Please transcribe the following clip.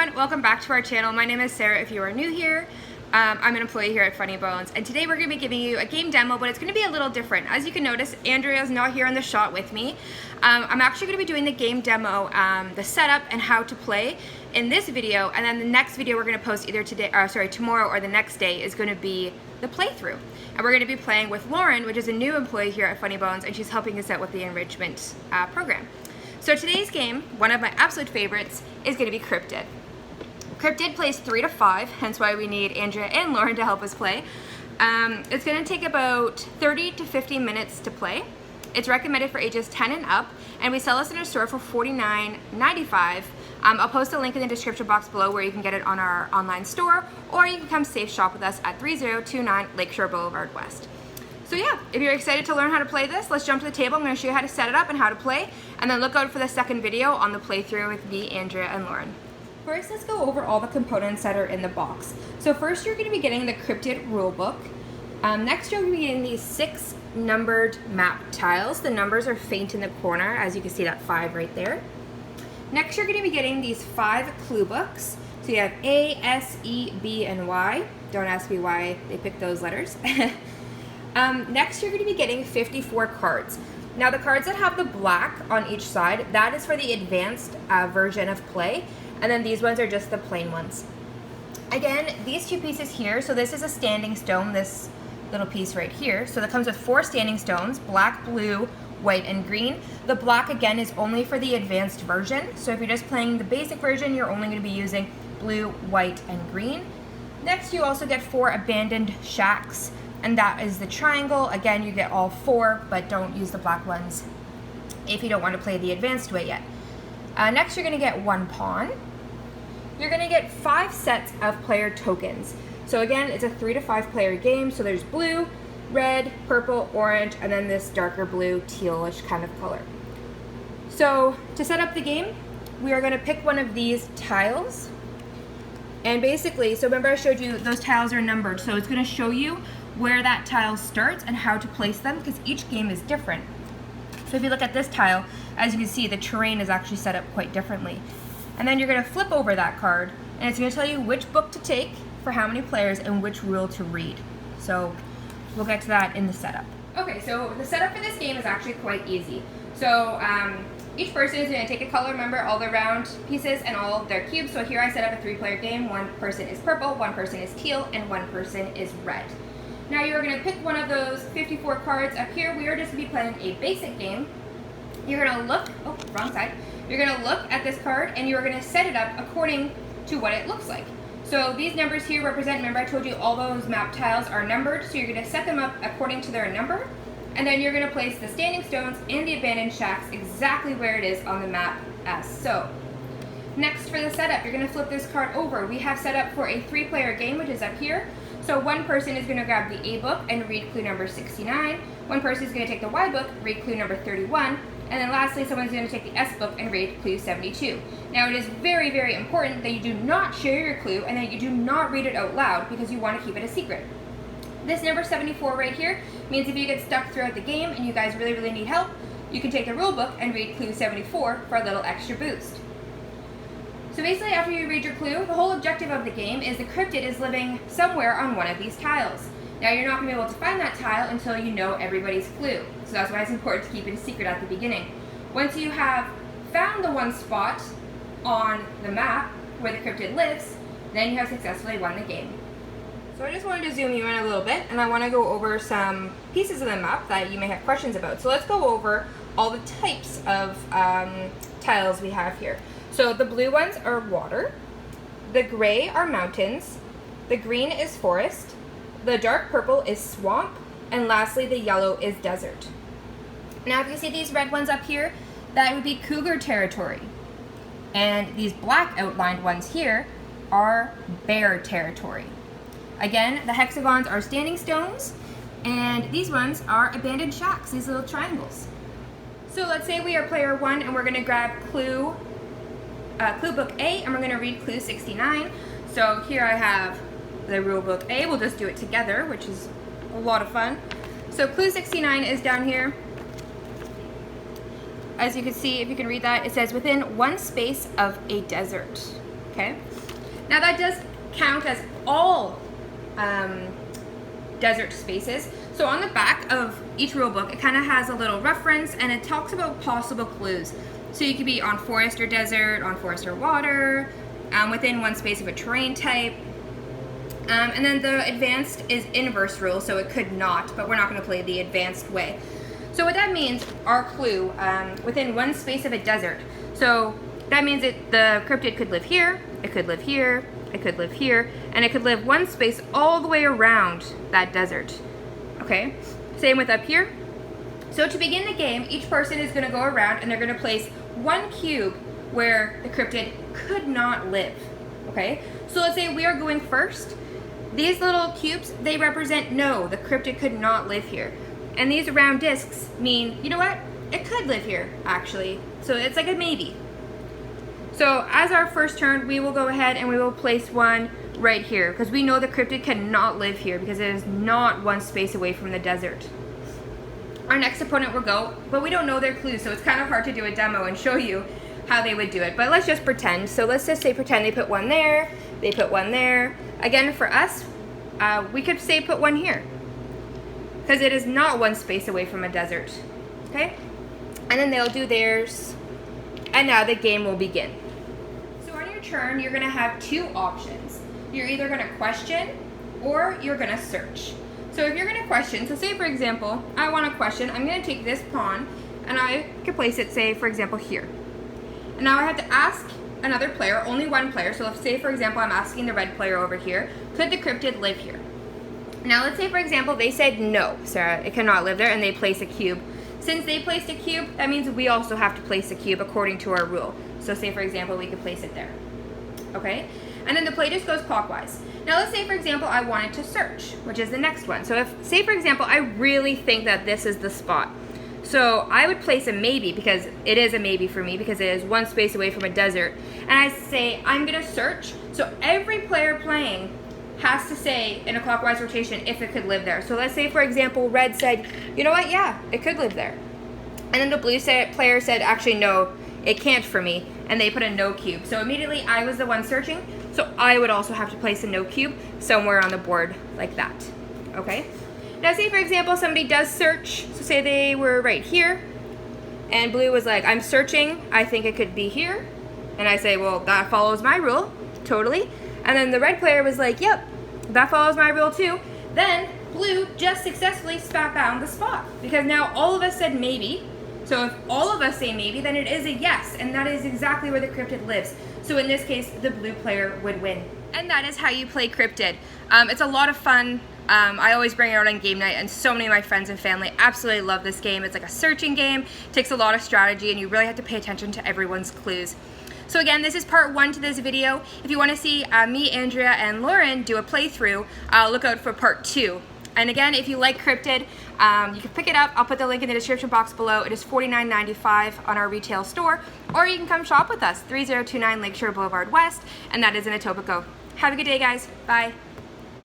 everyone, welcome back to our channel. My name is Sarah if you are new here. I'm an employee here at Funny Bones, and today we're going to be giving you a game demo, but it's going to be a little different. As you can notice, Andrea's not here in the shot with me. I'm actually going to be doing the game demo, the setup and how to play in this video, and then the next video we're going to post either tomorrow or the next day is going to be the playthrough. And we're going to be playing with Lauren, which is a new employee here at Funny Bones, and she's helping us out with the enrichment program. So today's game, one of my absolute favorites, is going to be CRYPTID. CRYPTID plays 3 to 5, hence why we need Andrea and Lauren to help us play. It's going to take about 30 to 50 minutes to play. It's recommended for ages 10 and up, and we sell this in our store for $49.95. I'll post a link in the description box below where you can get it on our online store, or you can come safe shop with us at 3029 Lakeshore Boulevard West. So yeah, if you're excited to learn how to play this, let's jump to the table. I'm going to show you how to set it up and how to play, and then look out for the second video on the playthrough with me, Andrea, and Lauren. First, let's go over all the components that are in the box. So first, you're going to be getting the CRYPTID rulebook. Next, you're going to be getting these 6 numbered map tiles. The numbers are faint in the corner, as you can see that 5 right there. Next, you're going to be getting these 5 clue books. So you have A, S, E, B, and Y. Don't ask me why they picked those letters. Next, you're going to be getting 54 cards. Now, the cards that have the black on each side, that is for the advanced version of play. And then these ones are just the plain ones. Again, these 2 pieces here, so this is a standing stone, this little piece right here. So that comes with 4 standing stones, black, blue, white, and green. The black, again, is only for the advanced version. So if you're just playing the basic version, you're only going to be using blue, white, and green. Next, you also get 4 abandoned shacks, and that is the triangle. Again, you get all 4, but don't use the black ones if you don't want to play the advanced way yet. Next, you're going to get 1 pawn. You're going to get 5 sets of player tokens. So again, it's a 3 to 5 player game. So there's blue, red, purple, orange, and then this darker blue, tealish kind of color. So to set up the game, we are going to pick one of these tiles. And basically, so remember I showed you those tiles are numbered. So it's going to show you where that tile starts and how to place them, because each game is different. So if you look at this tile, as you can see, the terrain is actually set up quite differently. And then you're going to flip over that card, and it's going to tell you which book to take for how many players and which rule to read. So we'll get to that in the setup. Okay, so the setup for this game is actually quite easy. So each person is going to take a color, remember all the round pieces and all their cubes. So here I set up a 3-player game. 1 person is purple, 1 person is teal, and 1 person is red. Now you're going to pick one of those 54 cards up here. We are just going to be playing a basic game. You're going to look, oh, wrong side. You're going to look at this card and you're going to set it up according to what it looks like. So these numbers here represent, remember I told you all those map tiles are numbered, so you're going to set them up according to their number, and then you're going to place the standing stones and the abandoned shacks exactly where it is on the map as so. Next, for the setup, you're going to flip this card over. We have set up for a 3-player game, which is up here. So one person is going to grab the A book and read clue number 69. One person is going to take the Y book, read clue number 31. And then lastly, someone's going to take the S book and read clue 72. Now, it is very, very important that you do not share your clue and that you do not read it out loud, because you want to keep it a secret. This number 74 right here means if you get stuck throughout the game and you guys really, really need help, you can take the rule book and read clue 74 for a little extra boost. So basically, after you read your clue, the whole objective of the game is the CRYPTID is living somewhere on one of these tiles. Now, you're not going to be able to find that tile until you know everybody's clue. So that's why it's important to keep it a secret at the beginning. Once you have found the one spot on the map where the CRYPTID lives, then you have successfully won the game. So I just wanted to zoom you in a little bit, and I want to go over some pieces of the map that you may have questions about. So let's go over all the types of tiles we have here. So the blue ones are water, the gray are mountains, the green is forest, the dark purple is swamp, and lastly the yellow is desert. Now if you see these red ones up here, that would be cougar territory. And these black outlined ones here are bear territory. Again, the hexagons are standing stones, and these ones are abandoned shacks, these little triangles. So let's say we are player 1 and we're going to grab clue book A, and we're going to read clue 69. So here I have the rule book A. We'll just do it together, which is a lot of fun. So clue 69 is down here. As you can see, if you can read that, it says within 1 space of a desert. Okay? Now that does count as all desert spaces. So on the back of each rule book, it kind of has a little reference and it talks about possible clues. So you could be on forest or desert, on forest or water, within one space of a terrain type. And then the advanced is inverse rule, so it could not, but we're not going to play the advanced way. So what that means, our clue, within one space of a desert. So that means the cryptid could live here, it could live here, it could live here, and it could live one space all the way around that desert. Okay? Same with up here. So to begin the game, each person is going to go around and they're going to place one cube where the cryptid could not live. Okay? So let's say we are going first. These little cubes, they represent no, the cryptid could not live here. And these round discs mean, you know what? It could live here, actually. So it's like a maybe. So as our first turn, we will go ahead and we will place one right here because we know the cryptid cannot live here because it is not one space away from the desert. Our next opponent will go, but we don't know their clues, so it's kind of hard to do a demo and show you how they would do it. But let's just pretend. So let's just say pretend they put one there, they put one there. Again, for us, we could say put one here because it is not one space away from a desert. Okay? And then they'll do theirs, and now the game will begin. So on your turn, you're going to have two options. You're either going to question or you're going to search. So if you're going to question, so say for example, I want to question, I'm going to take this pawn and I can place it, say for example, here. And now I have to ask another player, only one player. So if, say for example, I'm asking the red player over here, could the cryptid live here? Now let's say for example, they said no, Sarah, it cannot live there, and they place a cube. Since they placed a cube, that means we also have to place a cube according to our rule. So say for example, we could place it there. Okay? And then the play just goes clockwise. Now let's say for example, I wanted to search, which is the next one. So if, say for example, I really think that this is the spot. So I would place a maybe, because it is a maybe for me, because it is one space away from a desert. And I say, I'm gonna search. So every player playing has to say in a clockwise rotation if it could live there. So let's say for example, red said, you know what, yeah, it could live there. And then the blue player said, actually no, it can't for me. And they put a no cube. So immediately I was the one searching. So I would also have to place a no cube somewhere on the board like that. Okay? Now say for example, somebody does search. So say they were right here. And blue was like, I'm searching. I think it could be here. And I say, well, that follows my rule. Totally. And then the red player was like, yep, that follows my rule too. Then blue just successfully found the spot. Because now all of us said maybe. So if all of us say maybe, then it is a yes, and that is exactly where the cryptid lives. So in this case, the blue player would win. And that is how you play cryptid. It's a lot of fun. I always bring it out on game night, and so many of my friends and family absolutely love this game. It's like a searching game, it takes a lot of strategy, and you really have to pay attention to everyone's clues. So again, this is part one to this video. If you want to see me, Andrea, and Lauren do a playthrough, look out for part two. And again, if you like Cryptid, you can pick it up. I'll put the link in the description box below. It is $49.95 on our retail store, or you can come shop with us, 3029 Lakeshore Boulevard West, and that is in Etobicoke. Have a good day, guys. Bye.